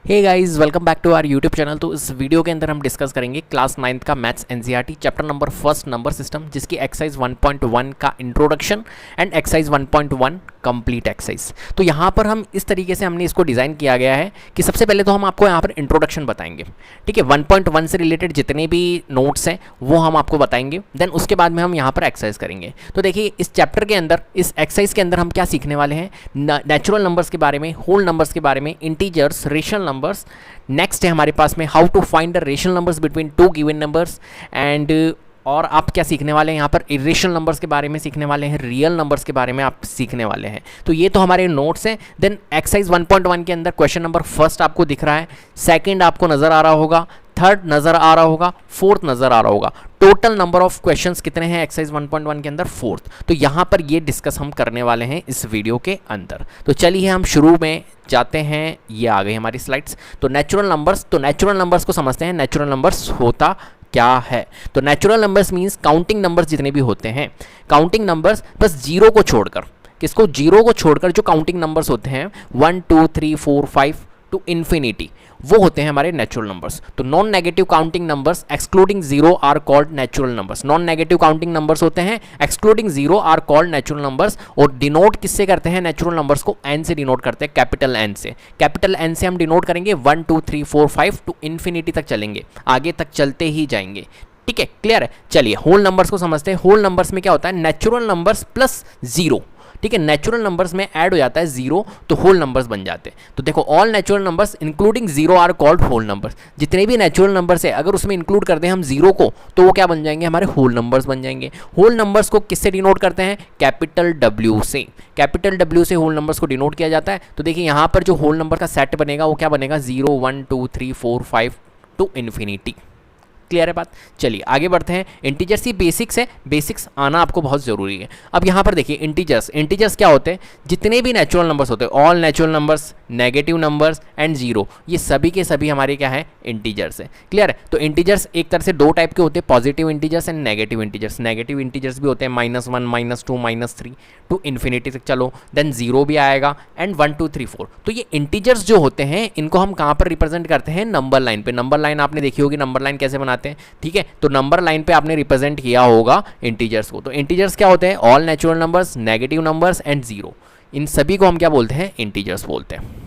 Hey guys, welcome back to our YouTube channel. तो इस video के अंदर हम डिस्कस करेंगे क्लास 9th का maths NCERT chapter number first number system, जिसकी एक्सरसाइज 1.1 का introduction and exercise 1.1 complete exercise. तो यहाँ पर हम इस तरीके से हमने इसको डिज़ाइन किया गया है कि सबसे पहले तो हम आपको यहाँ पर इंट्रोडक्शन बताएंगे, ठीक है। 1.1 से रिलेटेड जितने भी नोट्स हैं वो हम आपको बताएंगे, देन उसके बाद में हम यहाँ पर एक्सरसाइज करेंगे। तो देखिए, इस चैप्टर के अंदर, इस एक्सरसाइज के अंदर हम क्या सीखने वाले हैं, नेचुरल नंबर्स के बारे में, होल नंबर्स के बारे में, इंटीजर्स, रेशनल नंबर्स। नेक्स्ट है हमारे पास में how to find the rational numbers between two given numbers and और आप क्या सीखने वाले हैं यहाँ पर, इरेशनल नंबर्स के बारे में सीखने वाले हैं, रियल नंबर्स के बारे में आप सीखने वाले हैं। तो ये तो हमारे नोट्स हैं। देन एक्सरसाइज 1.1 के अंदर क्वेश्चन नंबर फर्स्ट आपको दिख रहा है, सेकंड आपको नज़र आ रहा होगा, थर्ड नज़र आ रहा होगा, फोर्थ नज़र आ रहा होगा। टोटल नंबर ऑफ क्वेश्चंस कितने हैं एक्सरसाइज 1.1 के अंदर? फोर्थ। तो यहाँ पर ये डिस्कस हम करने वाले हैं इस वीडियो के अंदर। तो चलिए हम शुरू में जाते हैं। ये आ गई हमारी स्लाइड्स। तो नेचुरल नंबर्स को समझते हैं। नेचुरल नंबर्स होता क्या है? तो natural numbers means counting numbers जितने भी होते हैं, काउंटिंग नंबर्स बस जीरो को छोड़कर, किसको? जीरो को छोड़कर जो काउंटिंग नंबर्स होते हैं 1 2 3 4 5 टू इन्फिनिटी, वो होते हैं हमारे नेचुरल नंबर्स। तो non negative counting numbers excluding zero are called natural numbers. Non negative counting numbers होते हैं excluding zero are called natural numbers. और डिनोट किससे करते हैं? नेचुरल नंबर्स को एन से डिनोट करते हैं, कैपिटल एन से। कैपिटल एन से हम डिनोट करेंगे 1 2 3 4 5 टू इन्फिनिटी तक चलेंगे, आगे तक चलते ही जाएंगे, ठीक है। क्लियर है? चलिए होल नंबर्स को समझते हैं। होल नंबर्स में क्या होता है? नेचुरल नंबर्स प्लस जीरो, ठीक है। नेचुरल नंबर्स में ऐड हो जाता है जीरो, तो होल नंबर्स बन जाते हैं। तो देखो, all natural numbers including zero are called whole numbers. जितने भी नेचुरल नंबर्स है, अगर उसमें इंक्लूड कर दें हम जीरो को, तो वो क्या बन जाएंगे? हमारे होल नंबर्स बन जाएंगे। होल नंबर्स को किससे डिनोट करते हैं? कैपिटल डब्ल्यू से। कैपिटल डब्ल्यू से होल नंबर्स को डिनोट किया जाता है। तो देखिए, यहाँ पर जो होल नंबर का सेट बनेगा वो क्या बनेगा? 0 1 2 3 4 5 टू इन्फिनिटी। क्लियर है बात? चलिए आगे बढ़ते हैं। इंटीजर्स ही बेसिक्स है, बेसिक्स आना आपको बहुत ज़रूरी है। अब यहाँ पर देखिए, इंटीजर्स क्या होते हैं? जितने भी नेचुरल नंबर्स होते हैं, all natural numbers, negative numbers and zero, ये सभी के सभी हमारे क्या है? इंटीजर्स है। क्लियर है? तो इंटीजर्स एक तरह से दो टाइप के होते हैं, positive integers and negative integers. Negative integers भी होते हैं -1 -2 -3 टू इन्फिनिटी तक चलो, देन जीरो भी आएगा एंड 1 2 3 4। तो ये इंटीजर्स जो होते हैं, इनको हम कहाँ पर रिप्रेजेंट करते हैं? नंबर लाइन पे। नंबर लाइन आपने देखी होगी, नंबर लाइन कैसे बनाते हैं, ठीक है। तो नंबर लाइन पे आपने रिप्रेजेंट किया होगा इंटीजर्स को। तो इंटीजर्स क्या होते हैं? All natural numbers, negative numbers and zero. इन सभी को हम क्या बोलते हैं? इंटीजर्स बोलते हैं।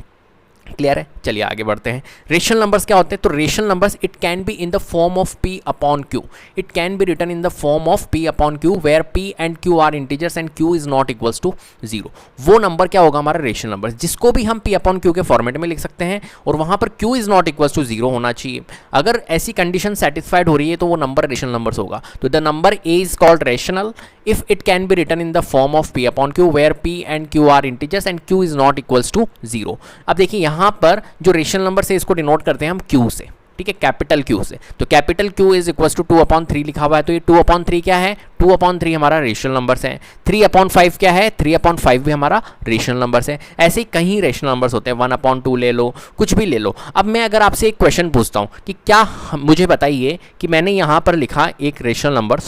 क्लियर है? चलिए आगे बढ़ते हैं। रेशनल नंबर्स क्या होते हैं? तो rational numbers, it can be in the form of p upon q। It can be written in the form of p upon q where p and q are integers and q is not equals to zero. वो number क्या होगा? हमारा rational number, जिसको भी हम p upon q के format में लिख सकते हैं, और वहां पर q is not equals to zero होना चाहिए। अगर ऐसी कंडीशन सेटिस्फाइड हो रही है तो वो नंबर रेशनल नंबर्स होगा। तो the number a is called rational if it can be written in the form of p upon q where p and q are integers and q is not equals to zero. अब देखिए, यहाँ पर जो rational number से इसको denote करते हैं हम q से, ठीक है, कैपिटल Q से। तो capital Q is equals to 2/3 लिखा हुआ है। तो ये 2/3 क्या है? 2/3 हमारा रेशनल नंबर्स है। 3/5 क्या है? 3/5 भी हमारा रेशनल नंबर्स है। ऐसे ही कहीं रेशनल नंबर्स होते हैं, 1/2 ले लो, कुछ भी ले लो। अब मैं अगर आपसे एक क्वेश्चन पूछता हूँ कि क्या, मुझे बताइए कि मैंने यहाँ पर लिखा एक रेशनल नंबर,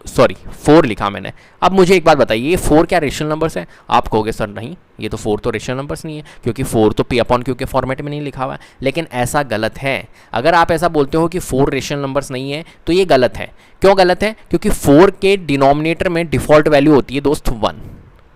सॉरी 4 लिखा मैंने। अब मुझे एक बात बताइए, ये 4 क्या रेशनल नंबर्स है? आप कहोगे सर नहीं, ये तो 4 तो रेशनल नंबर्स नहीं है, क्योंकि 4 तो p अपॉन q के फॉर्मेट में नहीं लिखा हुआ है। लेकिन ऐसा गलत है। अगर आप ऐसा बोलते हो कि 4 रेशनल नंबर्स नहीं है, तो ये गलत है। क्यों गलत है? क्योंकि 4 के डिनोमिनेटर में डिफ़ॉल्ट वैल्यू होती है दोस्त 1।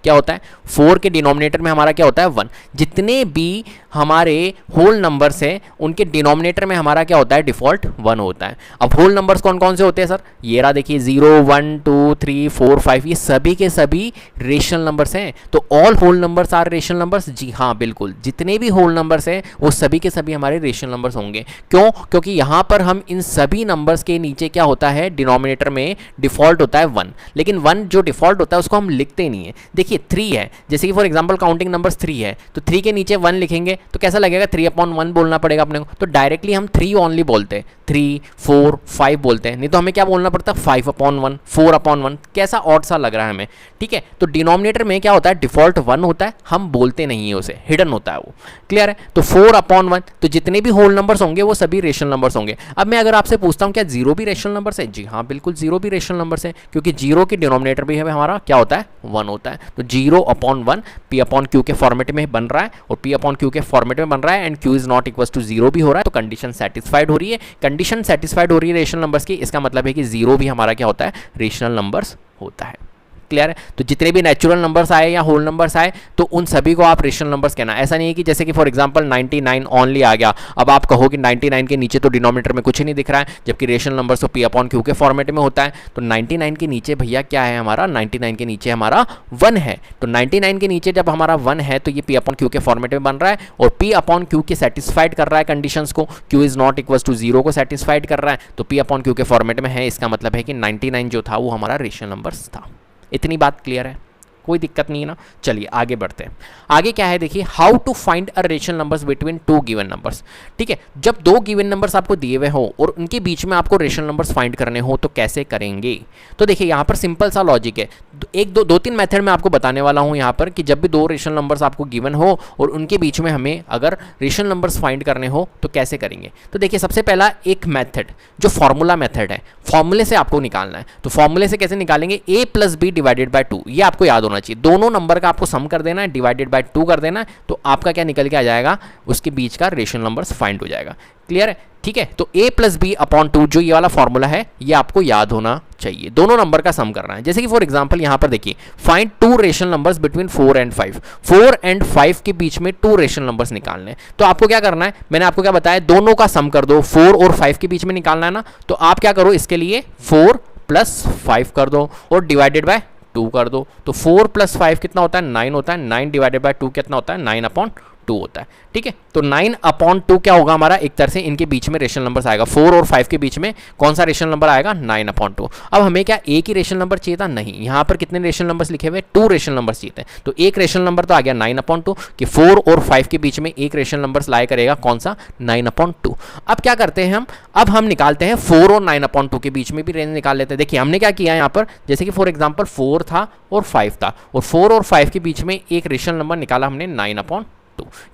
क्या होता है? 4 के डिनोमिनेटर में हमारा क्या होता है? 1। जितने भी हमारे होल नंबर्स हैं, उनके डिनोमिनेटर में हमारा क्या होता है? डिफ़ॉल्ट 1 होता है। अब होल नंबर्स कौन कौन से होते हैं सर? ये रहा, देखिए 0 1 2 3 4 5, ये सभी के सभी रेशनल नंबर्स हैं। तो all whole numbers are rational numbers. जी हाँ, बिल्कुल, जितने भी होल नंबर्स हैं वो सभी के सभी हमारे रेशनल नंबर्स होंगे। क्यों? क्योंकि यहाँ पर हम इन सभी नंबर्स के नीचे क्या होता है? डिनोमिनेटर में डिफ़ॉल्ट होता है 1। लेकिन 1 जो डिफ़ॉल्ट होता है उसको हम लिखते नहीं है। देखिए 3 है, जैसे कि फॉर एग्जांपल काउंटिंग नंबर्स 3 है, तो 3 के नीचे 1 लिखेंगे तो कैसा लगेगा? 3/1 बोलना पड़ेगा अपने को। तो डायरेक्टली हम 3 ओनली बोलते हैं, 3 4 5 बोलते हैं। नहीं तो हमें क्या बोलना पड़ता है? 5/1 4/1। कैसा ऑड सा लग रहा है हमें, ठीक है। तो डिनोमिनेटर में क्या होता है? डिफ़ॉल्ट 1 होता है, हम बोलते नहीं है उसे, हिडन होता है वो। क्लियर है? तो 4/1, तो जितने भी होल नंबर्स होंगे वो सभी रेशनल नंबर्स होंगे। अब मैं अगर आपसे पूछता हूँ क्या जीरो भी रेशनल नंबर्स है? जी हाँ, बिल्कुल, जीरो भी रेशनल नंबर्स है, क्योंकि जीरो के डिनोमिनेटर भी हमारा क्या होता है? 1 होता है। तो 0/1 P अपॉन क्यू के फॉर्मेट में बन रहा है और P अपॉन क्यू के फॉर्मेट में बन रहा है and Q is not equal to 0 भी हो रहा है, तो कंडीशन सेटिस्फाइड हो रही है। कंडीशन सेटिस्फाइड हो रही है रेशनल नंबर्स की, इसका मतलब है कि 0 भी हमारा क्या होता है, रेशनल नंबर्स होता है। क्लियर है? तो जितने भी नेचुरल नंबर्स आए या होल नंबर्स आए तो उन सभी को आप रेशनल नंबर्स कहना। ऐसा नहीं है कि जैसे कि फॉर एग्जांपल 99 ओनली आ गया, अब आप कहो कि 99 के नीचे तो डिनोमिनेटर में कुछ ही नहीं दिख रहा है, जबकि रेशनल नंबर्स तो P अपॉन क्यू के फॉर्मेट में होता है। तो 99 के नीचे भैया क्या है हमारा, 99 के नीचे हमारा 1 है। तो 99 के नीचे जब हमारा 1 है तो ये P अपॉन क्यू के फॉर्मेट में बन रहा है और P अपॉन क्यू के सेटिस्फाइड कर रहा है कंडीशंस को, Q is not equal to 0 को सेटिस्फाइड कर रहा है, तो P अपॉन क्यू के फॉर्मेट में है। इसका मतलब है कि 99 जो था वो हमारा रेशनल नंबर्स था। इतनी बात क्लियर है, कोई दिक्कत नहीं है ना। चलिए आगे बढ़ते हैं। आगे क्या है देखिए, how to find a rational numbers between two given numbers. ठीक है, जब दो गिवन नंबर्स आपको दिए हुए हो और उनके बीच में आपको रेशनल नंबर्स फाइंड करने हो तो कैसे करेंगे। तो देखिए यहाँ पर सिंपल सा लॉजिक है, दो तीन मेथड मैं आपको बताने वाला हूँ यहाँ पर कि जब भी दो रेशनल नंबर्स आपको गिवन हो और उनके बीच में हमें अगर रेशनल नंबर्स फाइंड करने हो तो कैसे करेंगे। तो देखिए सबसे पहला एक मेथड जो फॉर्मूला मेथड है, फॉर्मूले से आपको निकालना है। तो फॉर्मूले से कैसे निकालेंगे, a plus b divided by 2, ये आपको याद होना चाहिए। दोनों नंबर का आपको सम कर देना है, डिवाइडेड बाय 2 कर देना है, तो आपका क्या निकल के आ जाएगा, उसके बीच का रेशनल नंबर्स फाइंड हो जाएगा। क्लियर है? ठीक है, तो a प्लस बी अपॉन 2 जो ये वाला फॉर्मूला है ये आपको याद होना चाहिए। दोनों नंबर का सम करना है। जैसे कि फॉर एग्जांपल यहां पर देखिए, find two rational numbers between 4 and 5। 4 and 5 के बीच में टू रेशनल नंबर्स निकालने हैं। तो आपको क्या करना है, मैंने आपको क्या बताया, दोनों का सम कर दो। 4 और 5 के बीच में निकालना है ना, तो आप क्या करो, इसके लिए 4 प्लस 5 कर दो और डिवाइडेड बाय 2 कर दो। तो 4 प्लस 5 कितना होता है, 9 होता है। 9 डिवाइडेड बाय 2 कितना होता है, 9/2 होता है। ठीक है, तो 9/2 क्या होगा हमारा, एक तरह से इनके बीच में रेशनल नंबर्स आएगा। 4 और 5 के बीच में कौन सा रेशनल नंबर आएगा, 9/2। अब हमें क्या एक ही रेशनल नंबर चाहिए था, नहीं, यहाँ पर कितने रेशनल नंबर्स लिखे हुए, 2 रेशनल नंबर्स चाहिए थे। तो एक रेशनल नंबर तो आ गया 9/2 कि 4 और 5 के बीच में एक रेशनल नंबर्स लाया करेगा, कौन सा, 9/2। अब क्या करते हैं अब हम निकालते हैं 4 और 9/2 के बीच में भी रेंज निकाल लेते हैं। देखिए हमने क्या किया यहाँ पर, जैसे कि फॉर एग्जाम्पल 4 था और 5 था और 4 और 5 के बीच में एक रेशनल नंबर निकाला हमने 9/2।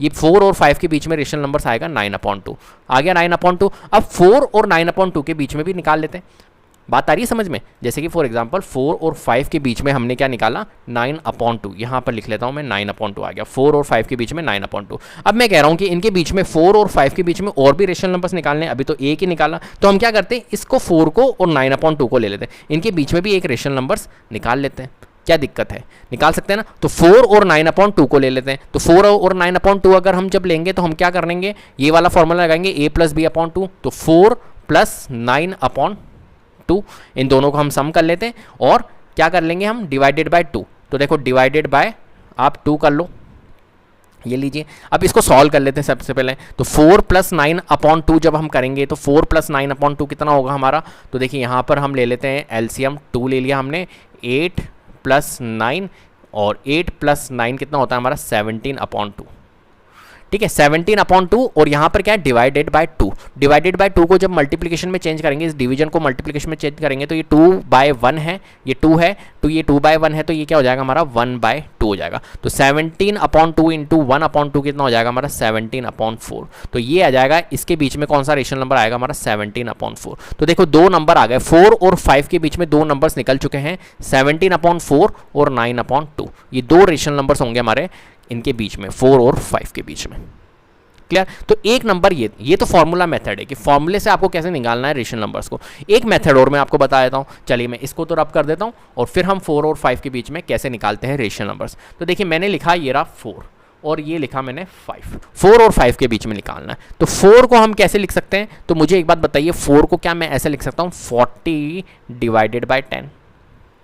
ये 4 और 5 के बीच में रेशनल नंबर्स आएगा 9/2, आ गया 9/2। अब 4 और 9/2 के बीच में भी निकाल लेते हैं। बात आ रही है समझ में। जैसे कि फॉर एग्जांपल 4 और 5 के बीच में हमने क्या निकाला, 9/2। यहाँ पर लिख लेता हूँ मैं, 9/2 आ गया। 4 और 5 के बीच में 9/2। अब मैं कह रहा हूँ कि इनके बीच में 4 और 5 के बीच में और भी रेशनल नंबर्स निकालने, अभी तो एक ही निकाला, तो हम क्या करते हैं, इसको 4 को और 9/2 को ले लेते हैं, इनके बीच में भी एक रेशनल नंबर्स निकाल लेते हैं। क्या दिक्कत है, निकाल सकते हैं ना। तो 4 और 9/2 को ले लेते हैं। तो 4 और 9/2 अगर हम जब लेंगे तो हम क्या कर लेंगे, ये वाला फॉर्मूला लगाएंगे, a प्लस बी अपॉन 2। तो 4 प्लस 9/2, इन दोनों को हम सम कर लेते हैं और क्या कर लेंगे हम, डिवाइडेड बाय 2। तो देखो डिवाइडेड बाय आप 2 कर लो, ये लीजिए। अब इसको सॉल्व कर लेते हैं सबसे पहले। तो 4 प्लस 9/2 जब हम करेंगे तो 4 प्लस 9/2 कितना होगा हमारा। तो देखिए यहाँ पर हम ले लेते हैं एलसीएम, 2 ले लिया हमने, 8 प्लस 9 और 8 प्लस 9 कितना होता है हमारा, 17/2। ठीक है, 17/2 और यहाँ पर क्या है, डिवाइडेड बाय 2। डिवाइडेड बाय 2 को जब मल्टीप्लिकेशन में चेंज करेंगे, इस डिवीजन को मल्टीप्लिकेशन में चेंज करेंगे तो ये 2/1 है, ये 2 है, तो ये 2/1 है, तो ये क्या हो जाएगा हमारा 1/2 हो जाएगा। तो 17/2 इंटू 1/2 कितना हो जाएगा हमारा 17/4। तो ये आ जाएगा, इसके बीच में कौन सा रेशनल नंबर आएगा हमारा 17/4। तो देखो दो नंबर आ गए, 4 और 5 के बीच में दो नंबर्स निकल चुके हैं, 17/4 और 9/2। ये दो रेशनल नंबर्स होंगे हमारे इनके बीच में, 4 और 5 के बीच में। क्लियर। तो एक नंबर ये तो फॉर्मूला मेथड है कि फॉर्मूले से आपको कैसे निकालना है रेशनल नंबर्स को। एक मेथड और मैं आपको बता देता हूँ, चलिए मैं इसको तो रब कर देता हूँ और फिर हम 4 और 5 के बीच में कैसे निकालते हैं रेशनल नंबर्स। तो देखिए मैंने लिखा ये रहा 4 और ये लिखा मैंने 5। 4 और 5 के बीच में निकालना है। तो 4 को हम कैसे लिख सकते हैं, तो मुझे एक बात बताइए, 4 को क्या मैं ऐसे लिख सकता हूँ, 40 डिवाइडेड बाय 10।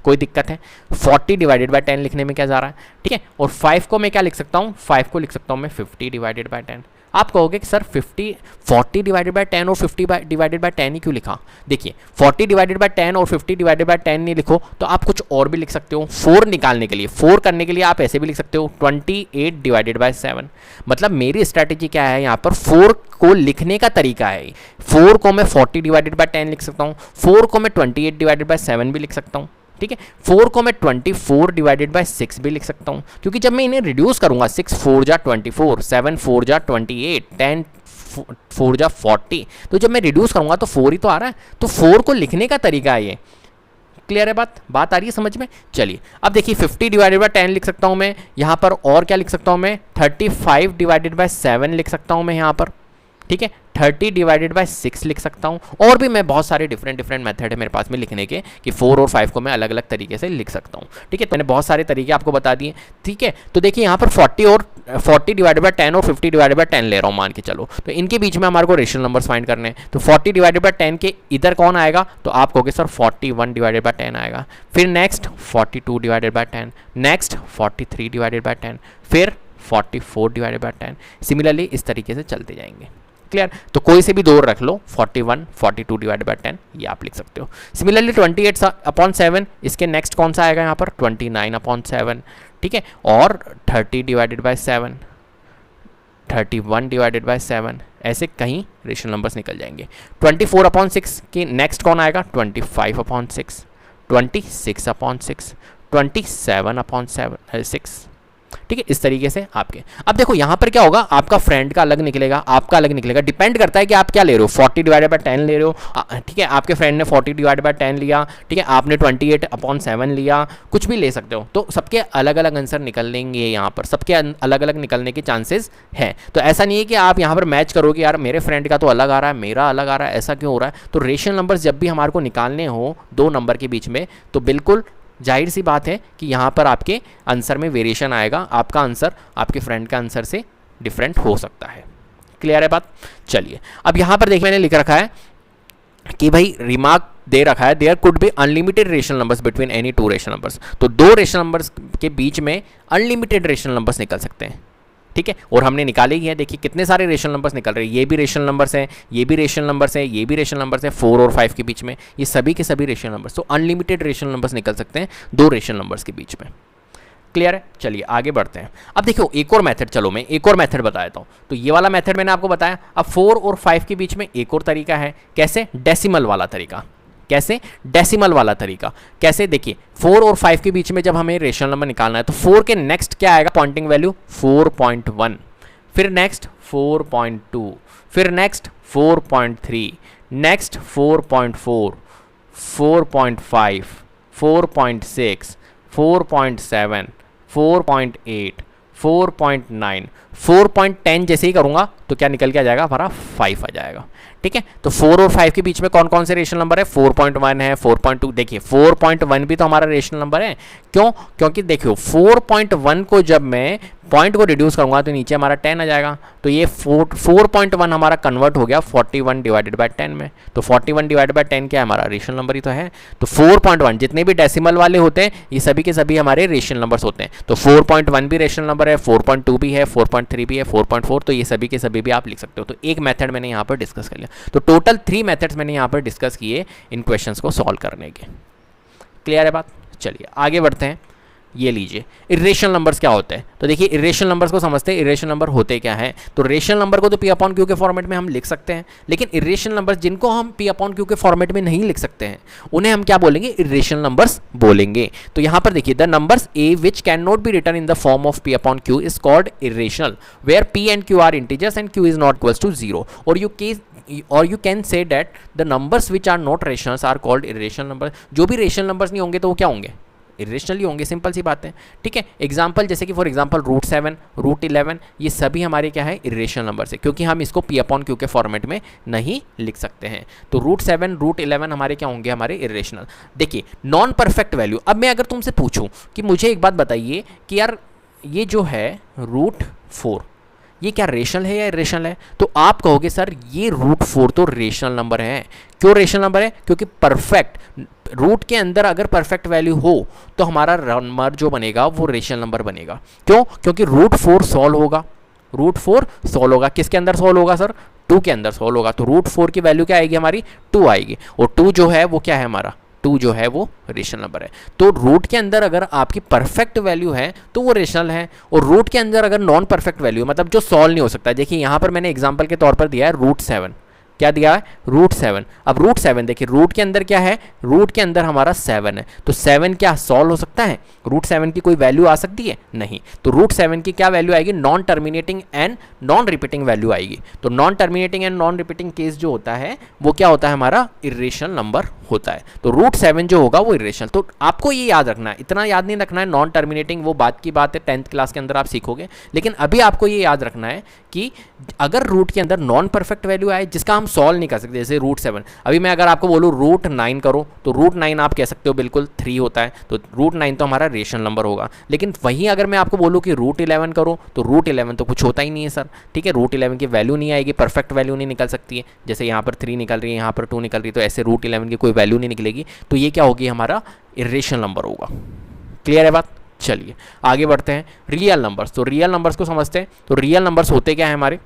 कोई दिक्कत है, 40 डिवाइडेड बाय 10 लिखने में क्या जा रहा है, ठीक है। और 5 को मैं क्या लिख सकता हूँ, 5 को लिख सकता हूँ मैं 50 डिवाइडेड बाय 10। आप कहोगे कि सर 40 डिवाइडेड बाय 10 और 50 डिवाइडेड बाय 10 ही क्यों लिखा। देखिए 40 डिवाइडेड बाय 10 और 50 डिवाइडेड बाय 10 नहीं लिखो तो आप कुछ और भी लिख सकते हो। 4 निकालने के लिए, 4 करने के लिए आप ऐसे भी लिख सकते हो 28 डिवाइडेड बाय 7। मतलब मेरी स्ट्रैटेजी क्या है यहाँ पर, 4 को लिखने का तरीका है। 4 को मैं 40 डिवाइडेड बाय 10 लिख सकता हूँ, 4 को मैं 28 डिवाइडेड बाय 7 भी लिख सकता हूँ, ठीक है। 4 को मैं 24 डिवाइडेड बाय 6 भी लिख सकता हूँ, क्योंकि जब मैं इन्हें रिड्यूस करूंगा 6 4 जा 24, 7 4 जा 28, 10 4 जा 40, तो जब मैं रिड्यूस करूंगा तो 4 ही तो आ रहा है। तो 4 को लिखने का तरीका है ये, क्लियर है बात आ रही है समझ में। चलिए अब देखिए 50 डिवाइडेड बाय 10 लिख सकता हूँ मैं यहाँ पर, और क्या लिख सकता हूँ मैं 35 डिवाइडेड बाय 7 लिख सकता हूँ मैं यहाँ पर, ठीक है 30 डिवाइडेड बाय 6 लिख सकता हूँ, और भी मैं बहुत सारे डिफरेंट मेथड है मेरे पास में लिखने के कि 4 और 5 को मैं अलग अलग तरीके से लिख सकता हूँ, ठीक है। मैंने बहुत सारे तरीके आपको बता दिए, ठीक है। तो देखिए यहाँ पर 40 डिवाइडेड बाय 10 और 50 डिवाइडेड बाय 10 ले रहा हूँ मान के चलो, तो इनके बीच में हमारे को रेशनल नंबर्स फाइंड करने हैं। तो 40 डिवाइडेड बाय 10 के इधर कौन आएगा, तो आप कहोगे सर 41 डिवाइडेड बाय 10 आएगा, फिर next 42 divided by 10, next 43 divided by 10, फिर 44 डिवाइडेड बाय 10। सिमिलरली इस तरीके से चलते जाएंगे, क्लियर। तो कोई से भी दो रख लो, 41 42 डिवाइडेड बाय 10 ये आप लिख सकते हो। सिमिलरली 28/7 इसके नेक्स्ट कौन सा आएगा यहाँ पर 29/7, ठीक है। और 30 डिवाइडेड बाय 7, 31 डिवाइडेड बाय 7, ऐसे कहीं रेशनल नंबर्स निकल जाएंगे। 24/6 के नेक्स्ट कौन आएगा 25/6, 26/6, 27/6, ठीक है। इस तरीके से आपके, अब देखो यहाँ पर क्या होगा, आपका फ्रेंड का अलग निकलेगा, आपका अलग निकलेगा, डिपेंड करता है कि आप क्या ले रहे हो, 40 डिवाइडेड बाय 10 ले रहे हो, ठीक है। आपके फ्रेंड ने 40 डिवाइडेड बाय 10 लिया, ठीक है, आपने 28/7 लिया, कुछ भी ले सकते हो। तो सबके अलग अलग आंसर निकलेंगे, यहाँ पर सबके अलग अलग निकलने के चांसेस हैं। तो ऐसा नहीं है कि आप यहाँ पर मैच करोगे यार मेरे फ्रेंड का तो अलग आ रहा है, मेरा अलग आ रहा है, ऐसा क्यों हो रहा है। तो रेशनल नंबर्स जब भी हमारे को निकालने हो दो नंबर के बीच में, तो बिल्कुल जाहिर सी बात है कि यहाँ पर आपके आंसर में वेरिएशन आएगा, आपका आंसर आपके फ्रेंड का आंसर से डिफरेंट हो सकता है, क्लियर है बात। चलिए अब यहाँ पर देखिए मैंने लिख रखा है कि भाई रिमार्क दे रखा है there could be unlimited rational numbers between any two rational numbers. तो दो रेशनल नंबर्स के बीच में अनलिमिटेड रेशनल नंबर्स निकल सकते हैं, ठीक है। और हमने निकाले ही है, देखिए कितने सारे रेशनल नंबर्स निकल रहे हैं, ये भी रेशनल नंबर्स हैं, ये भी रेशनल नंबर्स हैं, ये भी रेशनल नंबर्स हैं, 4 और 5 के बीच में ये सभी के सभी रेशनल नंबर्स। तो अनलिमिटेड रेशनल नंबर्स निकल सकते हैं दो रेशनल नंबर्स के बीच में, क्लियर है। चलिए आगे बढ़ते हैं। अब देखो एक और मेथड, चलो मैं एक और मेथड बता देता हूँ। तो ये वाला मेथड मैंने आपको बताया। अब 4 और 5 के बीच में एक और तरीका है, कैसे, डेसिमल वाला तरीका। कैसे, डेसिमल वाला तरीका कैसे, देखिए 4 और 5 के बीच में जब हमें रेशनल नंबर निकालना है तो 4 के नेक्स्ट क्या आएगा, पॉइंटिंग वैल्यू 4.1, फिर नेक्स्ट 4.2, फिर नेक्स्ट 4.3, नेक्स्ट 4.4, 4.5, 4.6, 4.7, 4.8, 4.9, 4.10 जैसे ही करूंगा तो क्या निकल के आ जाएगा, हमारा 5 आ जाएगा, ठीक है। तो 4 और 5 के बीच में कौन कौन से रेशनल नंबर है, 4.1 है, 4.2, देखिए 4.1 भी तो हमारा रेशनल नंबर है। क्यों, क्योंकि देखियो 4.1 को जब मैं पॉइंट को रिड्यूस करूंगा तो नीचे हमारा 10 आ जाएगा। तो ये 4.1 हमारा कन्वर्ट हो गया 41 डिवाइडेड बाय 10 में। तो 41 डिवाइडेड बाय 10 क्या है, हमारा रेशनल नंबर ही तो है। तो 4.1 जितने भी डेसिमल वाले होते हैं ये सभी के सभी हमारे रेशनल नंबर्स होते हैं। तो 4.1 भी रेशनल नंबर है, 4.2 भी है, 4.3 भी है, 4.4, तो ये सभी के सभी भी आप लिख सकते हो। तो एक मेथड मैंने यहाँ पर डिस्कस कर लिया। तो टोटल 3 मेथड्स मैंने यहाँ पर डिस्कस किए इन क्वेश्चंस को सॉल्व करने के, क्लियर है बात। चलिए आगे बढ़ते हैं। ये लीजिए इरेशनल नंबर्स क्या होते हैं। तो देखिए इरेशनल नंबर्स को समझते हैं, इरेशनल नंबर होते क्या हैं। तो रेशनल नंबर को तो P/Q के फॉर्मेट में हम लिख सकते हैं, लेकिन इरेशनल नंबर्स जिनको हम P/Q के फॉर्मेट में नहीं लिख सकते हैं उन्हें हम क्या बोलेंगे, इरेशनल नंबर्स बोलेंगे। तो यहाँ पर देखिए the numbers a which cannot be written in the form of P/Q is called irrational where P and Q are integers and Q is not equals to 0, or you can say that the numbers which are not rationals are called irrational numbers। जो भी rational numbers नहीं होंगे तो वो क्या होंगे, irrationally होंगे, simple सी बात है, ठीक है। एग्जाम्पल जैसे कि फॉर एग्जाम्पल √7, √11 ये सभी हमारे क्या है, इरेशनल नंबर्स है, क्योंकि हम इसको P/Q के फॉर्मेट में नहीं लिख सकते हैं। तो √7, √11 हमारे क्या होंगे, हमारे इरेशनल। देखिए नॉन परफेक्ट वैल्यू, अब मैं अगर तुमसे पूछूं कि मुझे एक बात बताइए कि यार ये जो है √4 ये क्या रेशनल है या इरेशनल है, तो आप कहोगे सर ये √4 तो रेशनल नंबर है। क्यों रेशनल नंबर है, क्योंकि परफेक्ट रूट के अंदर अगर परफेक्ट वैल्यू हो तो हमारा नंबर जो बनेगा वो रेशनल नंबर बनेगा। क्यों, क्योंकि √4 सॉल्व होगा, √4 सॉल्व होगा, किसके अंदर सॉल्व होगा सर, 2 के अंदर सॉल्व होगा। तो √4 की वैल्यू क्या आएगी, हमारी 2 आएगी, और 2 जो है वो क्या है, हमारा 2 जो है वो रेशनल नंबर है। तो रूट के अंदर अगर आपकी परफेक्ट वैल्यू है तो वो रेशनल है, और रूट के अंदर अगर नॉन परफेक्ट वैल्यू मतलब जो सॉल्व नहीं हो सकता, देखिए यहाँ पर मैंने एग्जांपल के तौर पर दिया है √7, क्या दिया है, √7। अब √7 देखिए, रूट के अंदर क्या है, रूट के अंदर हमारा 7 है, तो 7 क्या सॉल्व हो सकता है, √7 की कोई वैल्यू आ सकती है नहीं, तो √7 की क्या वैल्यू आएगी, non terminating and non repeating value आएगी। तो non terminating and non repeating case जो होता है वो क्या होता है, हमारा इरेशनल नंबर होता है। तो √7 जो होगा वो इरेशनल। तो आपको ये याद रखना है, इतना याद नहीं रखना है, नॉन टर्मिनेटिंग वो बात की बात है, 10th क्लास के अंदर आप सीखोगे, लेकिन अभी आपको ये याद रखना है कि अगर रूट के अंदर नॉन परफेक्ट वैल्यू आए जिसका हम सॉल्व नहीं कर सकते, जैसे √7, अभी मैं अगर आपको बोलूँ √9 करो, तो √9 आप कह सकते हो बिल्कुल 3 होता है, तो √9 तो हमारा रेशनल नंबर होगा। लेकिन वहीं अगर मैं आपको बोलूँ कि √11 करो, तो √11 तो कुछ होता ही नहीं है सर, ठीक है, √11 की वैल्यू नहीं आएगी, परफेक्ट वैल्यू नहीं निकल सकती है, जैसे यहाँ पर 3 निकल रही है, यहाँ पर 2 निकल रही है, तो ऐसे √11 की कोई वैल्यू नहीं निकलेगी, तो ये क्या होगी, हमारा इरेशनल नंबर होगा। क्लियर है बात। चलिए आगे बढ़ते हैं, रियल नंबर्स। तो रियल नंबर्स को समझते हैं। तो रियल नंबर्स होते क्या है हमारे,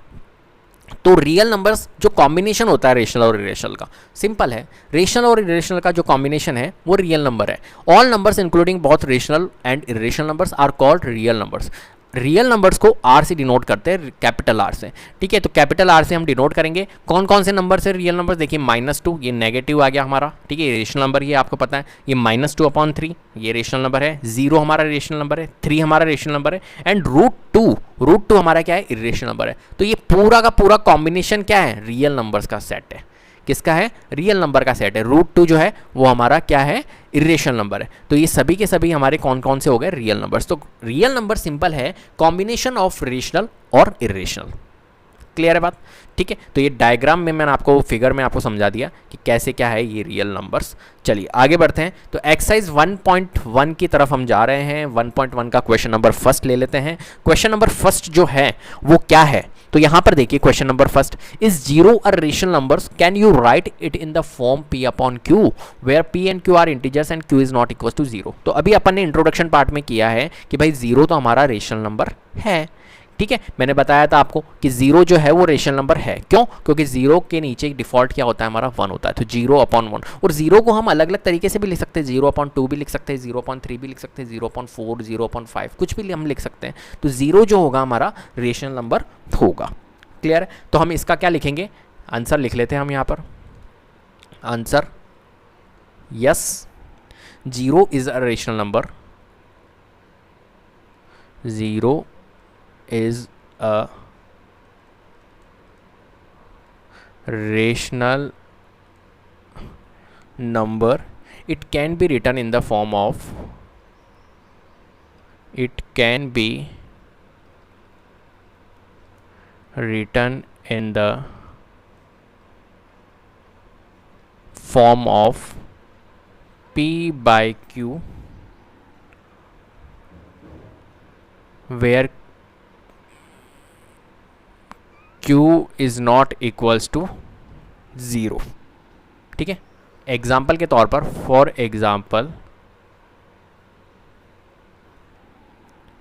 तो रियल नंबर्स जो कॉम्बिनेशन होता है रेशनल और इरेशनल का, सिंपल है, रेशनल और इरेशनल का जो कॉम्बिनेशन है वो रियल नंबर है। All numbers including both rational and irrational numbers are called real numbers. Real numbers को आर से डिनोट करते हैं, कैपिटल आर से, ठीक है, तो कैपिटल आर से हम डिनोट करेंगे। कौन कौन से नंबर से रियल नंबर्स, देखिए -2 ये नेगेटिव आ गया हमारा, ठीक है, रेशनल नंबर ये आपको पता है, ये -2/3 ये रेशनल नंबर है, 0 हमारा रेशनल नंबर है, 3 हमारा रेशनल नंबर है, एंड √2 हमारा क्या है, इरेशनल नंबर है। तो ये पूरा का पूरा कॉम्बिनेशन क्या है, रियल नंबर्स का सेट है। किसका है, रियल नंबर का सेट है। √2 जो है वो हमारा क्या है, इरेशनल नंबर है। तो ये सभी के सभी हमारे कौन कौन से हो गए, रियल नंबर्स। तो रियल नंबर सिंपल है, कॉम्बिनेशन ऑफ रेशनल और इरेशनल। क्लियर है बात, ठीक है। तो ये डायग्राम में मैंने आपको फिगर में आपको समझा दिया कि कैसे क्या है ये रियल नंबर्स। चलिए आगे बढ़ते हैं। तो एक्सरसाइज 1.1 की तरफ हम जा रहे हैं। 1.1 का क्वेश्चन नंबर फर्स्ट ले लेते हैं। क्वेश्चन नंबर फर्स्ट जो है वो क्या है, तो यहां पर देखिए question number first, is 0 a rational numbers, can you write it in the form p/q where p and q are integers and q is not equal to 0। तो अभी अपन ने इंट्रोडक्शन पार्ट में किया है कि भाई 0 तो हमारा रेशनल नंबर है, ठीक है, मैंने बताया था आपको कि 0 जो है वो रेशनल नंबर है। क्यों, क्योंकि 0 के नीचे डिफॉल्ट क्या होता है, हमारा 1 होता है, तो 0/1। और 0 को हम अलग अलग तरीके से भी लिख सकते हैं, 0/2 भी लिख सकते हैं, 0/3 भी लिख सकते हैं, 0/4, 0/5 कुछ भी हम लिख सकते हैं। तो 0 जो होगा हमारा रेशनल नंबर होगा। क्लियर है। तो हम इसका क्या लिखेंगे, आंसर लिख लेते हैं हम यहाँ पर, answer yes 0 is a rational number, 0 is a rational number. It can be written in the form of, it can be written in the form of p/q where q is not equals to 0। ठीक है, example के तौर पर, for example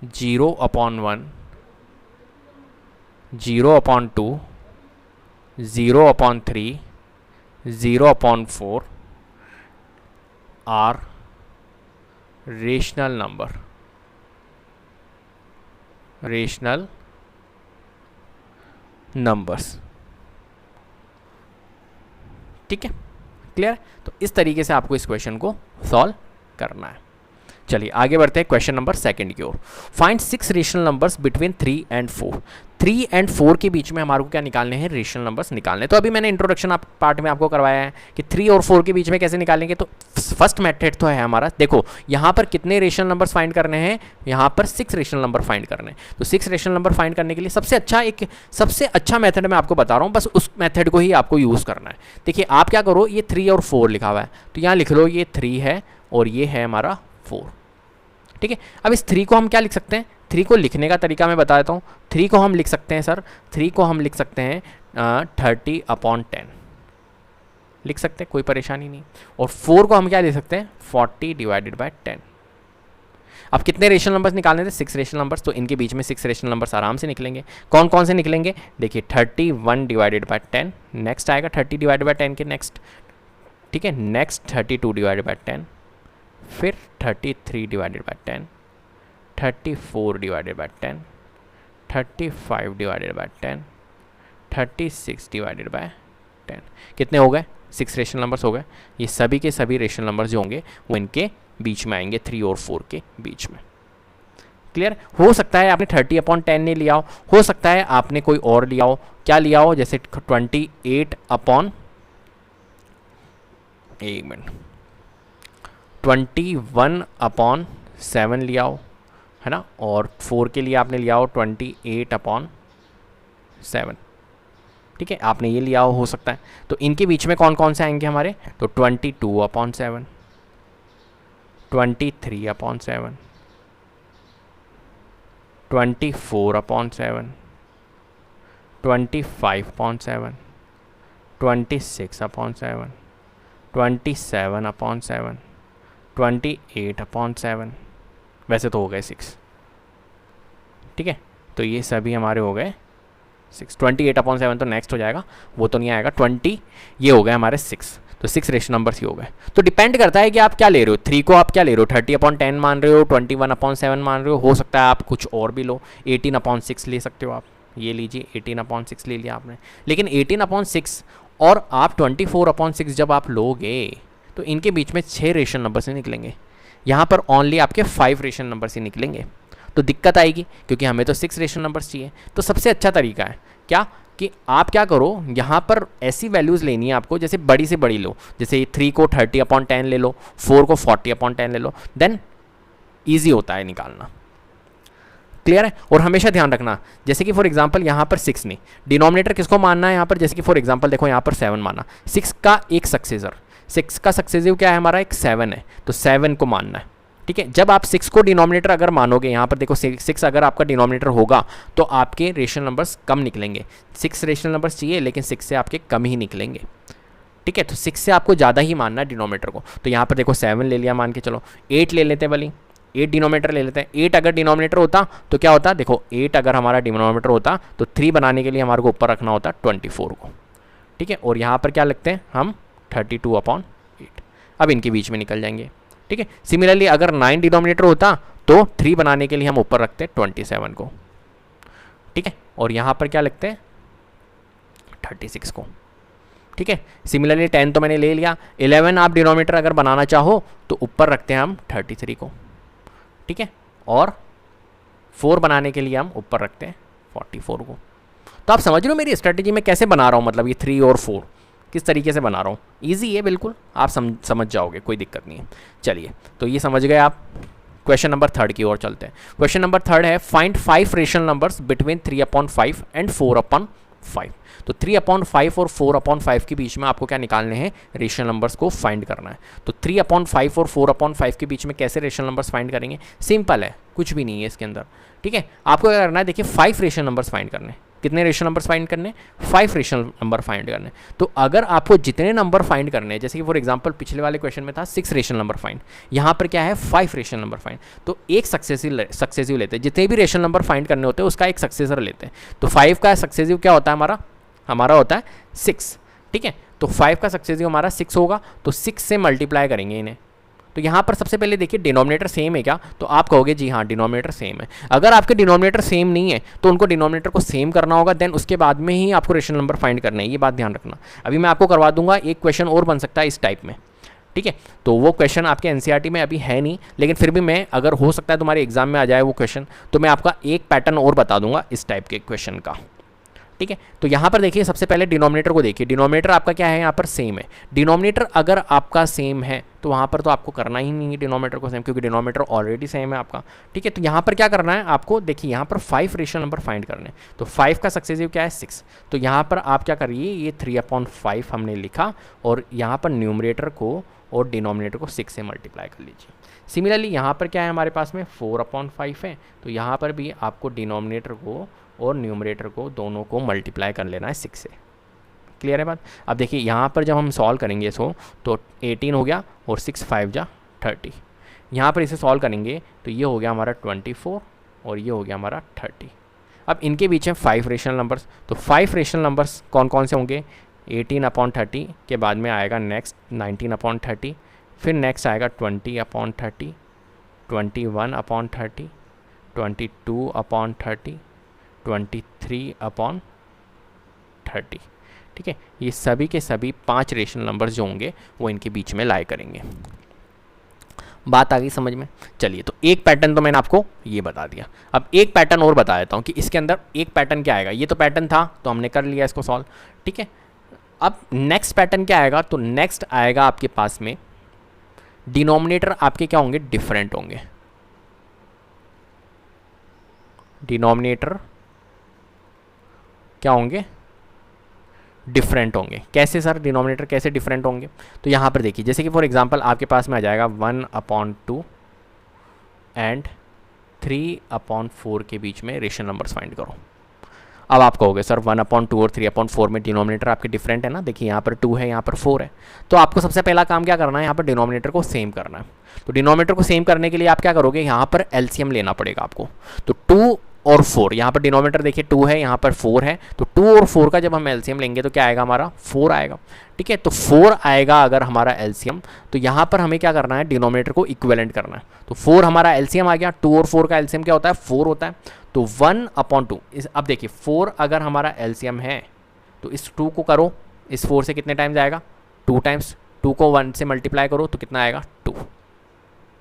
0/1, 0/2, 0/3, 0/4 are rational number, rational numbers. ठीक है, clear. तो इस तरीके से आपको इस क्वेश्चन को सॉल्व करना है। चलिए आगे बढ़ते हैं क्वेश्चन नंबर सेकंड की ओर। Find 6 rational numbers between 3 and 4। 3 and 4 के बीच में हमारे को क्या निकालने हैं, रेशनल नंबर्स निकालने। तो अभी मैंने इंट्रोडक्शन पार्ट में आपको करवाया है कि 3 और 4 के बीच में कैसे निकालेंगे। तो फर्स्ट मेथड तो है हमारा, देखो यहाँ पर कितने रेशनल नंबर्स फाइंड करने हैं, यहाँ पर 6 रेशनल नंबर फाइंड करने हैं। तो 6 रेशनल नंबर फाइंड करने के लिए सबसे अच्छा मेथड मैं आपको बता रहा हूँ, बस उस मेथड को ही आपको यूज़ करना है। देखिए आप क्या करो, ये 3 और 4 लिखा हुआ है, तो यहाँ लिख लो ये 3 है और ये है हमारा 4। ठीक है, अब इस 3 को हम क्या लिख सकते हैं, 3 को लिखने का तरीका मैं बता देता हूँ। 3 को हम लिख सकते हैं सर, 3 को हम लिख सकते हैं 30/10 लिख सकते हैं, कोई परेशानी नहीं। और 4 को हम क्या लिख सकते हैं, 40/10। अब कितने रेशनल नंबर्स निकालने थे, 6 रेशनल नंबर्स, तो इनके बीच में 6 रेशनल नंबर्स आराम से निकलेंगे। कौन कौन से निकलेंगे, देखिए 31/10, नेक्स्ट आएगा 30/10 के नेक्स्ट, ठीक है, नेक्स्ट 32/10, फिर 33/10, 34/10, 35/10, 36/10, 10 कितने हो गए 6 रेशनल नंबर्स हो गए। ये सभी के सभी रेशनल नंबर्स जो होंगे वो इनके बीच में आएंगे 3 और 4 के बीच में। क्लियर। हो सकता है आपने 30/10 नहीं लिया हो सकता है आपने कोई और लिया हो। क्या लिया हो, जैसे 21/7 लिया हो, है ना, और 4 के लिए आपने लिया हो 28/7। ठीक है, आपने ये लिया हो सकता है। तो इनके बीच में कौन कौन से आएंगे हमारे, तो 22/7, 23/7, 24/7, 25/7, 26/7, 27/7, 28/7। वैसे तो हो गए 6। ठीक है, तो ये सभी हमारे हो गए 6। 28/7 तो नेक्स्ट हो जाएगा, वो तो नहीं आएगा। 20 ये हो गए हमारे 6। तो 6 रेशनल नंबर्स ही हो गए। तो डिपेंड करता है कि आप क्या ले रहे हो। 3 को आप क्या ले रहे हो, 30/10 मान रहे हो, 21/7 मान रहे हो सकता है आप कुछ और भी लो, 18/6 ले सकते हो आप। ये लीजिए 18/6 ले लिया आपने। लेकिन 18/6 और आप 24/6 जब आप लोगे तो इनके बीच में 6 रेशनल नंबर्स ही निकलेंगे। यहाँ पर ओनली आपके 5 रेशनल नंबर्स ही निकलेंगे, तो दिक्कत आएगी क्योंकि हमें तो 6 रेशनल नंबर्स चाहिए। तो सबसे अच्छा तरीका है क्या कि आप क्या करो, यहाँ पर ऐसी वैल्यूज़ लेनी है आपको जैसे बड़ी से बड़ी लो। जैसे 3 को 30/10 ले लो, 4 को 40/10 ले लो, देन ईजी होता है निकालना। क्लियर है। और हमेशा ध्यान रखना, जैसे कि फॉर एग्जांपल यहाँ पर 6 नहीं, डिनोमिनेटर किसको मानना है यहाँ पर, जैसे कि फॉर एग्जांपल देखो यहाँ पर 7 माना, 6 का एक सक्सेसर, 6 का सक्सेसिव क्या है हमारा, एक 7 है, तो 7 को मानना है। ठीक है, जब आप 6 को डिनोमिनेटर अगर मानोगे, यहाँ पर देखो 6 अगर आपका डिनोमिनेटर होगा तो आपके रेशनल नंबर्स कम निकलेंगे। 6 रेशनल नंबर्स चाहिए लेकिन 6 से आपके कम ही निकलेंगे। ठीक है, तो 6 से आपको ज़्यादा ही मानना है डिनोमिनेटर को। तो यहाँ पर देखो 7 ले लिया मान के चलो, 8 ले लेते हैं भली, 8 डिनोमिनेटर ले लेते हैं। 8 अगर डिनोमिनेटर होता तो क्या होता, देखो 8 अगर हमारा डिनोमिनेटर होता तो 3 बनाने के लिए हमारे को ऊपर रखना होता 24 को। ठीक है, और यहाँ पर क्या लिखते हैं हम 32/8। अब इनके बीच में निकल जाएंगे। ठीक है, सिमिलरली अगर 9 डिनोमिनेटर होता तो 3 बनाने के लिए हम ऊपर रखते हैं 27 को। ठीक है, और यहाँ पर क्या लिखते हैं 36 को। ठीक है, सिमिलरली 10 तो मैंने ले लिया। 11 आप डिनोमिनेटर अगर बनाना चाहो तो ऊपर रखते हैं हम 33 को। ठीक है, और 4 बनाने के लिए हम ऊपर रखते हैं 44 को। तो आप समझ रहे हो मेरी स्ट्रेटेजी में कैसे बना रहा हूँ, मतलब ये 3 और 4 किस तरीके से बना रहा हूँ। ईजी है बिल्कुल, आप समझ जाओगे, कोई दिक्कत नहीं है। चलिए, तो ये समझ गए आप। क्वेश्चन नंबर 3 की ओर चलते हैं। क्वेश्चन नंबर 3 है find 5 rational numbers between 3/5 and 4/5। तो 3/5 और 4/5 के बीच में आपको क्या निकालने हैं, रेशनल नंबर्स को फाइंड करना है। तो 3/5 और 4/5 के बीच में कैसे रेशनल नंबर्स फाइंड करेंगे, सिंपल है, कुछ भी नहीं है इसके अंदर। ठीक है, आपको क्या करना है, देखिए 5 रेशनल नंबर्स फाइंड करने। कितने रेशनल नंबर्स फाइंड करने, 5 रेशनल नंबर फाइंड करने। तो अगर आपको जितने नंबर फाइंड करने हैं, जैसे कि फॉर एग्जांपल पिछले वाले क्वेश्चन में था 6 रेशनल नंबर फाइंड, यहाँ पर क्या है 5 रेशनल नंबर फाइंड। तो एक सक्सेसिव लेते हैं, जितने भी रेशनल नंबर फाइंड करने होते हैं उसका एक सक्सेसर लेते हैं। तो 5 का सक्सेसिव क्या होता है हमारा होता है 6। ठीक है, तो 5 का सक्सेसिव हमारा 6 होगा, तो 6 से मल्टीप्लाई करेंगे इन्हें। तो यहाँ पर सबसे पहले देखिए डिनोमिनेटर सेम है क्या, तो आप कहोगे जी हाँ डिनोमिनेटर सेम है। अगर आपके डिनोमिनेटर सेम नहीं है तो उनको डिनोमिनेटर को सेम करना होगा, देन उसके बाद में ही आपको रेशनल नंबर फाइंड करना है, ये बात ध्यान रखना। अभी मैं आपको करवा दूंगा, एक क्वेश्चन और बन सकता है इस टाइप में। ठीक है, तो वो क्वेश्चन आपके एनसीईआरटी में अभी है नहीं, लेकिन फिर भी मैं, अगर हो सकता है तुम्हारे एग्जाम में आ जाए वो क्वेश्चन, तो मैं आपका एक पैटर्न और बता दूंगा इस टाइप के क्वेश्चन का। ठीक है, तो यहाँ पर देखिए सबसे पहले डिनोमिनेटर को देखिए, डिनोमिनेटर आपका क्या है, यहाँ पर सेम है। डिनोमिनेटर अगर आपका सेम है तो वहाँ पर तो आपको करना ही नहीं है डिनोमिनेटर को सेम, क्योंकि डिनोमिनेटर ऑलरेडी सेम है आपका। ठीक है, तो यहाँ पर क्या करना है आपको, देखिए यहाँ पर 5 रेशनल नंबर फाइंड करने। तो 5 का सक्सेसिव क्या है 6, तो यहाँ पर आप क्या करिए, ये 3/5 हमने लिखा और यहाँ पर न्यूमरेटर को और डिनोमिनेटर को 6 से मल्टीप्लाई कर लीजिए। सिमिलरली यहाँ पर क्या है हमारे पास में 4/5 है, तो यहाँ पर भी आपको डिनोमिनेटर को और न्यूमरेटर को दोनों को मल्टीप्लाई कर लेना है 6 से। क्लियर है बात। अब देखिए यहाँ पर जब हम सॉल्व करेंगे इसको, तो 18 हो गया और 6 5 जा 30। यहाँ पर इसे सॉल्व करेंगे तो ये हो गया हमारा 24 और ये हो गया हमारा 30। अब इनके बीच में 5 रेशनल नंबर्स, तो 5 रेशनल नंबर्स कौन कौन से होंगे, 18/30 के बाद में आएगा नेक्स्ट 19/30, फिर नेक्स्ट आएगा 20/30, 21/30, 22/30, 23/30। ठीक है, ये सभी के सभी 5 रेशनल नंबर्स जो होंगे वो इनके बीच में लाई करेंगे। बात आ गई समझ में? चलिए, तो एक पैटर्न तो मैंने आपको ये बता दिया। अब एक पैटर्न और बता देता हूँ कि इसके अंदर एक पैटर्न क्या आएगा। ये तो पैटर्न था तो हमने कर लिया इसको सॉल्व, ठीक है। अब नेक्स्ट पैटर्न क्या आएगा, तो नेक्स्ट आएगा आपके पास में डिनोमिनेटर आपके क्या होंगे, डिफरेंट होंगे। डिनोमिनेटर क्या होंगे, डिफरेंट होंगे। कैसे सर, डिनोमिनेटर कैसे डिफरेंट होंगे? तो यहाँ पर देखिए, जैसे कि फॉर एग्जांपल आपके पास में आ जाएगा 1/2 एंड 3/4 के बीच में रेशनल नंबर्स फाइंड करो। अब आप कहोगे सर 1/2 और 3/4 में डिनोमिनेटर आपके डिफरेंट है ना, देखिए यहाँ पर 2 है, यहाँ पर 4 है। तो आपको सबसे पहला काम क्या करना है, यहाँ पर डिनोमिनेटर को सेम करना है। तो डिनोमिनेटर को सेम करने के लिए आप क्या करोगे, यहाँ पर एलसीएम लेना पड़ेगा आपको। तो 2 और 4, यहाँ पर डिनोमिनेटर देखिए 2 है, यहाँ पर 4 है, तो 2 और 4 का जब हम एलसीएम लेंगे तो क्या आएगा हमारा, 4 आएगा। ठीक है, तो 4 आएगा अगर हमारा एलसीएम, तो यहाँ पर हमें क्या करना है, डिनोमिनेटर को इक्विवेलेंट करना है। तो 4 हमारा एलसीएम आ गया, 2 और 4 का एलसीएम क्या होता है, 4 होता है। तो 1/2 अब देखिए 4 अगर हमारा एलसीएम है तो इस 2 को करो, इस 4 से कितने टाइम्स आएगा, 2 टाइम्स। 2 को 1 से मल्टीप्लाई करो तो कितना आएगा, 2।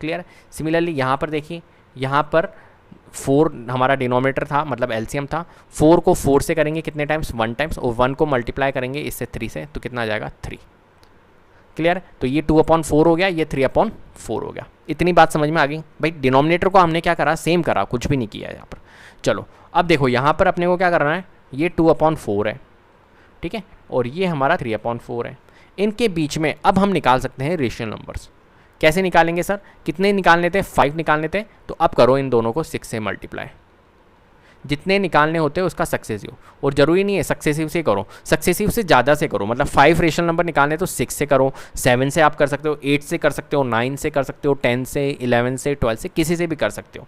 क्लियर है। सिमिलरली यहाँ पर देखिए, यहाँ पर 4 हमारा डिनोमिनेटर था, मतलब एलसीएम था। 4 को 4 से करेंगे कितने टाइम्स, 1 टाइम्स, और 1 को मल्टीप्लाई करेंगे इससे 3 से, तो कितना आ जाएगा, 3। क्लियर है। तो ये 2/4 हो गया, ये 3/4 हो गया। इतनी बात समझ में आ गई भाई। डिनोमिनेटर को हमने क्या करा, सेम करा, कुछ भी नहीं किया यहाँ पर। चलो अब देखो यहाँ पर अपने को क्या करना है, ये 2/4 है, ठीक है, और ये हमारा 3/4 है। इनके बीच में अब हम निकाल सकते हैं रेशियल नंबर्स। कैसे निकालेंगे सर, कितने निकालने थे, 5 निकालने थे। तो अब करो इन दोनों को 6 से मल्टीप्लाई, जितने निकालने होते हैं उसका सक्सेसिव। और ज़रूरी नहीं है सक्सेसिव से करो, सक्सेसिव से ज़्यादा से करो। मतलब 5 रेशनल नंबर निकालने तो 6 से करो, 7 से आप कर सकते हो, 8 से कर सकते हो, 9 से कर सकते हो, 10 से, 11 से, 12 से, किसी से भी कर सकते हो।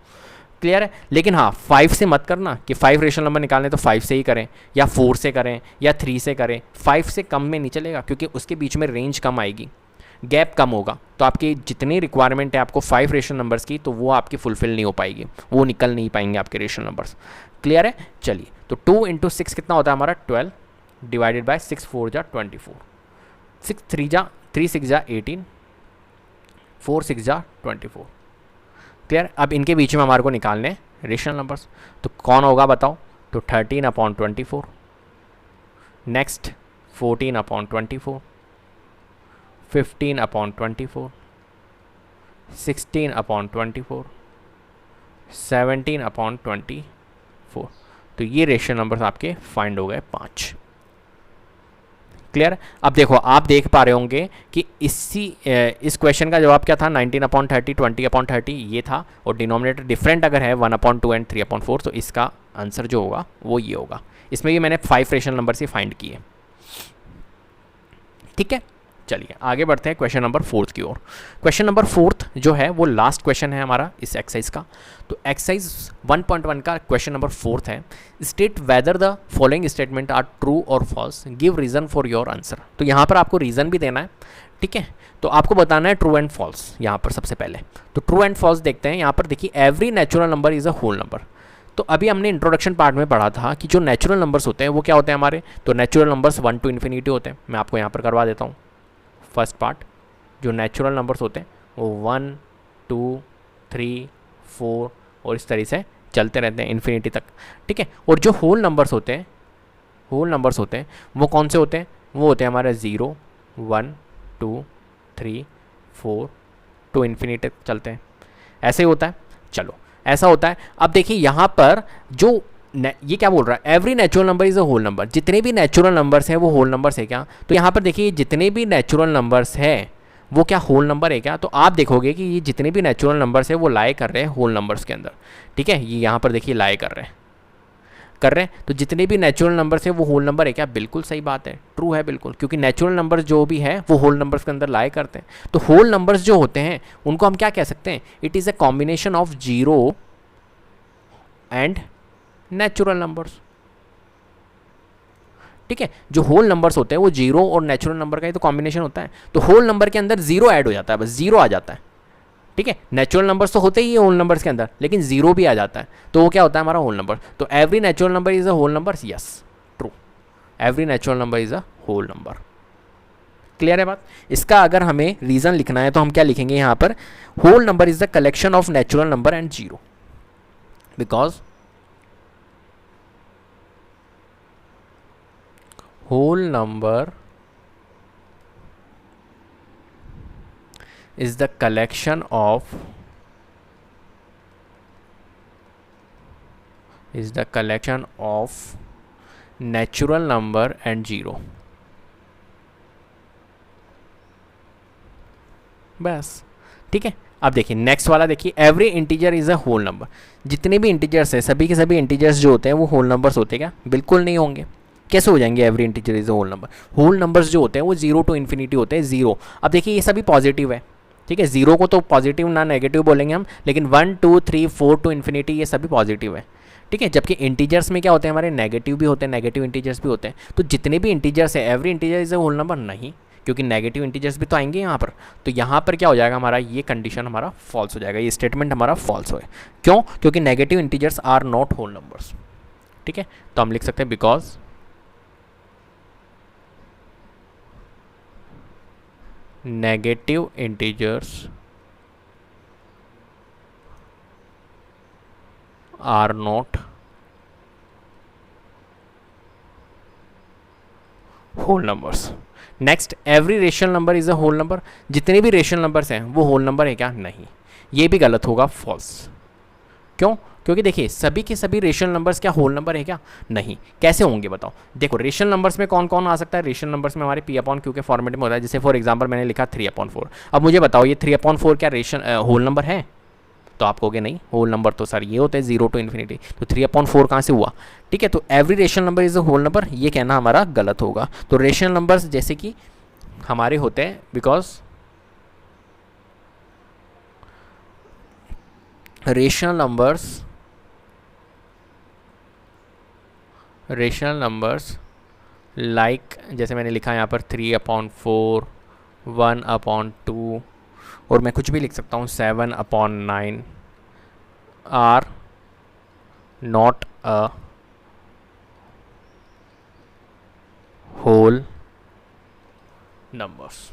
क्लियर है। लेकिन हाँ, 5 से मत करना कि 5 रेशनल नंबर निकालने तो 5 से ही करें, या 4 से करें, या 3 से करें। 5 से कम में नहीं चलेगा, क्योंकि उसके बीच में रेंज कम आएगी, गैप कम होगा। तो आपकी जितनी रिक्वायरमेंट है आपको 5 रेशनल नंबर्स की, तो वो आपकी फुलफिल नहीं हो पाएगी, वो निकल नहीं पाएंगे आपके रेशनल नंबर्स। क्लियर है। चलिए, तो 2 × 6 कितना होता है हमारा, 12 डिवाइडेड बाय 6 4 जा 24, 6 3 6 जा 18, 4 6 जा 24। क्लियर। अब इनके बीच में हमारे को निकालने रेशनल नंबर्स, तो कौन होगा बताओ, तो 13/24, नेक्स्ट 14/24, 15/24, 16/24, 17/24। तो ये रेशियो नंबर्स आपके फाइंड हो गए 5। क्लियर। अब देखो, आप देख पा रहे होंगे कि इस क्वेश्चन का जवाब क्या था, 19/30, 20/30 ये था, और डिनोमिनेटर डिफरेंट अगर है 1/2 एंड 3/4, तो इसका आंसर जो होगा वो ये होगा। इसमें भी मैंने 5 रेशनल नंबर से फाइंड किए। ठीक है, चलिए आगे बढ़ते हैं क्वेश्चन नंबर 4 की ओर। क्वेश्चन नंबर 4 जो है वो लास्ट क्वेश्चन है हमारा इस एक्सरसाइज का। तो एक्सरसाइज 1.1 का क्वेश्चन नंबर 4 है, state whether the following statement are true or false, give reason for your answer. तो यहाँ पर आपको रीजन भी देना है, ठीक है। तो आपको बताना है ट्रू एंड फॉल्स। यहाँ पर सबसे पहले तो ट्रू एंड फॉल्स देखते हैं। यहाँ पर देखिए, every natural number is a whole number. तो अभी हमने इंट्रोडक्शन पार्ट में पढ़ा था कि जो नेचुरल नंबर्स होते हैं वो क्या होते हैं हमारे, तो नेचुरल नंबर्स 1 to infinity होते हैं। मैं आपको यहाँ पर करवा देता हूँ। फर्स्ट पार्ट, जो नेचुरल नंबर्स होते हैं वो 1 2 3 4 और इस तरह से चलते रहते हैं इन्फिनिटी तक, ठीक है। और जो होल नंबर्स होते हैं वो कौन से होते हैं, वो होते हैं हमारे 0 1 2 3 4 टू इन्फिनिटी तक चलते हैं। ऐसे ही होता है। चलो, ऐसा होता है। अब देखिए यहाँ पर जो ये क्या बोल रहा है, every natural number is a whole number. जितने भी नेचुरल नंबर्स हैं वो होल नंबर्स है क्या, तो यहाँ पर देखिए जितने भी नेचुरल नंबर्स हैं वो क्या होल नंबर है क्या, तो आप देखोगे कि ये जितने भी नेचुरल नंबर्स हैं वो लाई कर रहे हैं होल नंबर्स के अंदर, ठीक है। ये यहाँ पर देखिए लाई कर रहे हैं। तो जितने भी नेचुरल नंबर्स हैं वो होल नंबर है क्या, बिल्कुल सही बात है, ट्रू है बिल्कुल, क्योंकि नेचुरल नंबर्स जो भी है वो होल नंबर्स के अंदर लाई करते हैं। तो होल नंबर्स जो होते हैं उनको हम क्या कह सकते हैं, it is a combination of 0 and natural numbers, ठीक है। जो होल नंबर्स होते हैं वो 0 और नेचुरल नंबर का ही तो कॉम्बिनेशन होता है। तो होल नंबर के अंदर 0 ऐड हो जाता है, बस 0 आ जाता है, ठीक है। नेचुरल नंबर्स तो होते ही है होल नंबर्स के अंदर, लेकिन 0 भी आ जाता है, तो वो क्या होता है हमारा होल नंबर। तो every natural number is a whole number, yes true, every natural number is a whole number. Clear है बात? इसका अगर हमें रीज़न लिखना है तो हम क्या लिखेंगे यहाँ पर, whole number is the collection of natural number and zero, because whole number is the collection of natural number and zero। बस ठीक है। अब देखिए नेक्स्ट वाला, देखिए every integer is a whole number. जितने भी इंटीजर्स है सभी के सभी इंटीजर्स जो होते हैं वो होल नंबर्स होते हैं क्या? बिल्कुल नहीं होंगे। कैसे हो जाएंगे every integer is a whole number? Whole numbers जो होते हैं वो 0 to इन्फिनिटी होते हैं, 0। अब देखिए ये सभी पॉजिटिव है, ठीक है, 0 को तो पॉजिटिव ना नेगेटिव बोलेंगे हम, लेकिन 1 2 3 4 टू इन्फिनिटी ये सभी पॉजिटिव है, ठीक है। जबकि इंटीजर्स में क्या होते हैं, हमारे नेगेटिव भी होते हैं, नेगेटिव इंटीजर्स भी होते हैं। तो जितने भी इंटीजर्स है every integer is a whole number, नहीं, क्योंकि नेगेटिव इंटीजर्स भी तो आएंगे यहाँ पर। तो यहाँ पर क्या हो जाएगा, हमारा ये कंडीशन हमारा फॉल्स हो जाएगा, ये स्टेटमेंट हमारा फॉल्स हो। क्यों? क्योंकि negative integers are not whole numbers, ठीक है। तो हम लिख सकते हैं because negative integers are not whole numbers. Next, every rational number is a whole number. जितने भी रेशनल नंबर्स हैं वो होल नंबर है क्या? नहीं, ये भी गलत होगा, फॉल्स। क्यों? क्योंकि देखिए सभी के सभी रेशनल नंबर्स क्या होल नंबर है क्या? नहीं। कैसे होंगे बताओ? देखो रेशनल नंबर्स में कौन कौन आ सकता है? रेशनल नंबर्स में हमारे P/Q के फॉर्मेट में होता है। जैसे फॉर एग्जांपल मैंने लिखा 3/4। अब मुझे बताओ ये 3/4 क्या होल नंबर है? तो आप कहोगे नहीं, होल नंबर तो सर ये होते हैं 0 to इन्फिनिटी, तो 3/4 कहाँ से हुआ? ठीक है, तो every rational number is a whole number, ये कहना हमारा गलत होगा। तो रेशनल नंबर्स जैसे कि हमारे होते हैं, बिकॉज रेशनल नंबर्स लाइक, जैसे मैंने लिखा है यहाँ पर 3/4, 1/2, और मैं कुछ भी लिख सकता हूँ 7/9, are not a whole numbers.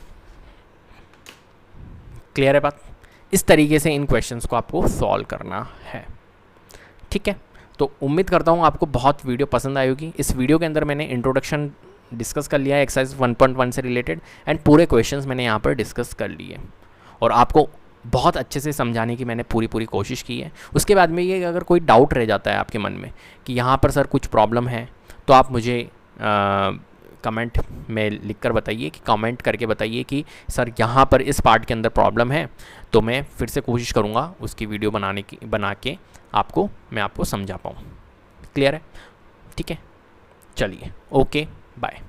Clear है बात? इस तरीके से इन क्वेश्चंस को आपको सॉल्व करना है, ठीक है। तो उम्मीद करता हूँ आपको बहुत वीडियो पसंद आई होगी। इस वीडियो के अंदर मैंने इंट्रोडक्शन डिस्कस कर लिया है एक्सरसाइज 1.1 से रिलेटेड, एंड पूरे क्वेश्चंस मैंने यहाँ पर डिस्कस कर लिए और आपको बहुत अच्छे से समझाने की मैंने पूरी कोशिश की है। उसके बाद में ये अगर कोई डाउट रह जाता है आपके मन में कि यहाँ पर सर कुछ प्रॉब्लम है, तो आप मुझे कमेंट में लिख कर बताइए, कि कमेंट करके बताइए कि सर यहाँ पर इस पार्ट के अंदर प्रॉब्लम है, तो मैं फिर से कोशिश करूँगा उसकी वीडियो बना के मैं आपको समझा पाऊँ। क्लियर है? ठीक है, चलिए, ओके, बाय।